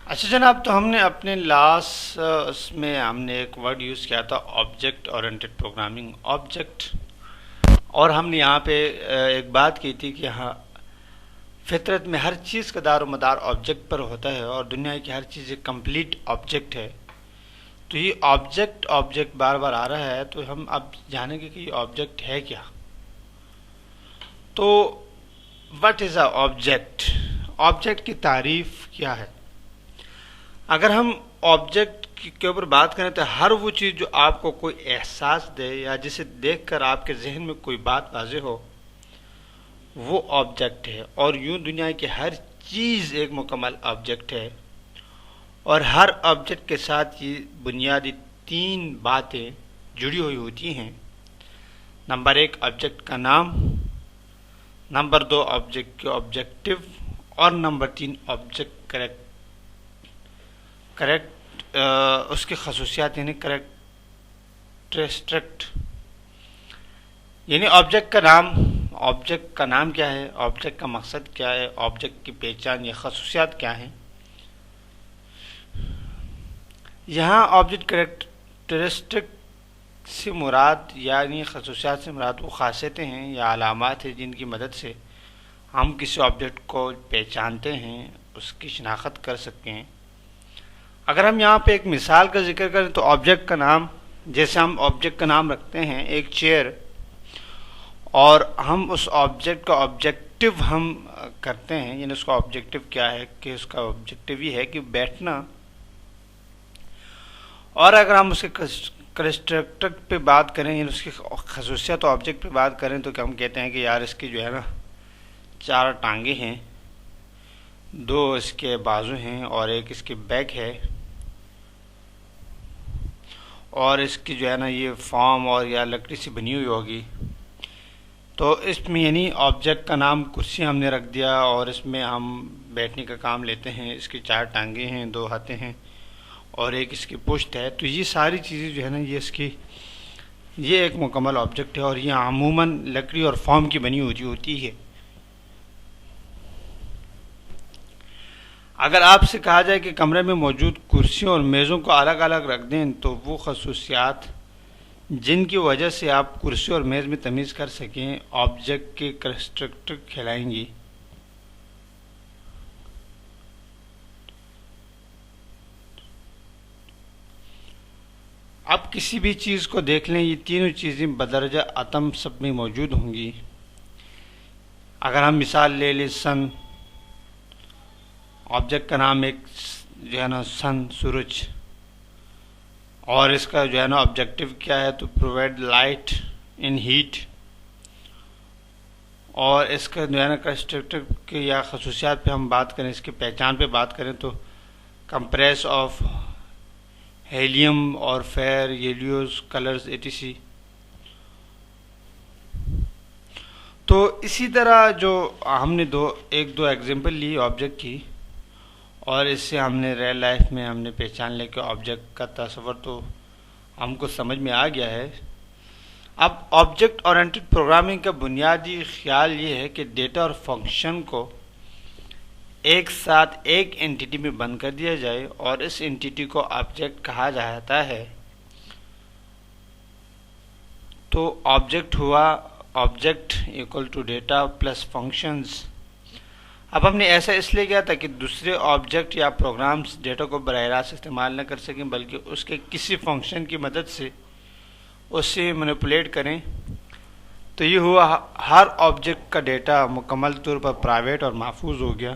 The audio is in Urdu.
اچھا جناب، تو ہم نے اپنے لاسٹ اس میں ہم نے ایک ورڈ یوز کیا تھا آبجیکٹ اورینٹڈ پروگرامنگ آبجیکٹ، اور ہم نے یہاں پہ ایک بات کی تھی کہ ہاں فطرت میں ہر چیز کا دار و مدار آبجیکٹ پر ہوتا ہے اور دنیا کی ہر چیز ایک کمپلیٹ آبجیکٹ ہے. تو یہ آبجیکٹ آبجیکٹ بار بار آ رہا ہے، تو ہم اب جانیں گے کہ یہ آبجیکٹ ہے کیا. تو what is a object? Object کی تعریف کیا ہے؟ اگر ہم آبجیکٹ کے اوپر بات کریں تو ہر وہ چیز جو آپ کو کوئی احساس دے یا جسے دیکھ کر آپ کے ذہن میں کوئی بات واضح ہو، وہ آبجیکٹ ہے. اور یوں دنیا کی ہر چیز ایک مکمل آبجیکٹ ہے، اور ہر آبجیکٹ کے ساتھ یہ بنیادی تین باتیں جڑی ہوئی ہوتی ہیں. نمبر ایک، آبجیکٹ کا نام. نمبر دو، آبجیکٹ کے آبجیکٹو. اور نمبر تین، آبجیکٹ کریکٹ اس کی خصوصیات یعنی کریکٹرسٹک. یعنی آبجیکٹ کا نام. آبجیکٹ کا نام کیا ہے؟ آبجیکٹ کا مقصد کیا ہے؟ آبجیکٹ کی پہچان یا خصوصیات کیا ہیں؟ یہاں آبجیکٹ کریکٹرسٹک سے مراد یعنی خصوصیات سے مراد وہ خاصیتیں ہیں یا علامات ہیں جن کی مدد سے ہم کسی آبجیکٹ کو پہچانتے ہیں، اس کی شناخت کر سکتے ہیں. اگر ہم یہاں پہ ایک مثال کا ذکر کریں تو آبجیکٹ کا نام، جیسے ہم آبجیکٹ کا نام رکھتے ہیں ایک چیئر، اور ہم اس آبجیکٹ کا آبجیکٹو ہم کرتے ہیں، یعنی اس کا آبجیکٹو کیا ہے کہ اس کا آبجیکٹو یہ ہے کہ بیٹھنا. اور اگر ہم اس کے کنسٹرکٹر پہ بات کریں، یعنی اس کی خصوصیت آبجیکٹ پہ بات کریں، تو ہم کہتے ہیں کہ یار اس کی جو ہے نا 4 ٹانگیں ہیں، 2 اس کے بازو ہیں اور ایک اس کی بیک ہے، اور اس کی جو ہے نا یہ فارم اور یا لکڑی سے بنی ہوئی ہوگی. تو اس میں یعنی آبجیکٹ کا نام کرسی ہم نے رکھ دیا، اور اس میں ہم بیٹھنے کا کام لیتے ہیں. اس کی 4 ٹانگیں ہیں، 2 ہاتھیں ہیں اور ایک اس کی پشت ہے. تو یہ ساری چیزیں جو ہے نا یہ ایک مکمل آبجیکٹ ہے، اور یہ عموماً لکڑی اور فارم کی بنی ہوتی ہے. اگر آپ سے کہا جائے کہ کمرے میں موجود کرسیوں اور میزوں کو الگ الگ رکھ دیں، تو وہ خصوصیات جن کی وجہ سے آپ کرسی اور میز میں تمیز کر سکیں آبجیکٹ کے کنسٹرکٹر کہلائیں گی. اب کسی بھی چیز کو دیکھ لیں، یہ تینوں چیزیں بدرجہ اتم سب میں موجود ہوں گی. اگر ہم مثال لے لیں سن، آبجیکٹ کا نام ایک جو ہے نا سن، سورج، اور اس کا جو ہے نا آبجیکٹو کیا ہے تو پرووائڈ لائٹ ان ہیٹ. اور اس کا جو ہے نا کنسٹرکٹر کے یا خصوصیات پہ ہم بات کریں، اس کی پہچان پہ بات کریں تو کمپریس آف ہیلیم اور فیئر یلیوز کلرز ایٹیسی. تو اسی طرح جو ہم نے ایک دو ایگزامپل لی آبجیکٹ کی، اور اس سے ہم نے ریئل لائف میں ہم نے پہچان لے کہ آبجیکٹ کا تصور تو ہم کو سمجھ میں آ گیا ہے. اب آبجیکٹ اورینٹڈ پروگرامنگ کا بنیادی خیال یہ ہے کہ ڈیٹا اور فنکشن کو ایک ساتھ ایک انٹیٹی میں بند کر دیا جائے، اور اس انٹیٹی کو آبجیکٹ کہا جاتا ہے. تو آبجیکٹ ہوا object equal to data plus functions. اب ہم نے ایسا اس لیے کیا تاکہ دوسرے آبجیکٹ یا پروگرامز ڈیٹا کو براہ راست استعمال نہ کر سکیں، بلکہ اس کے کسی فنکشن کی مدد سے اسے مینیپولیٹ کریں. تو یہ ہوا ہر آبجیکٹ کا ڈیٹا مکمل طور پر پرائیویٹ اور محفوظ ہو گیا.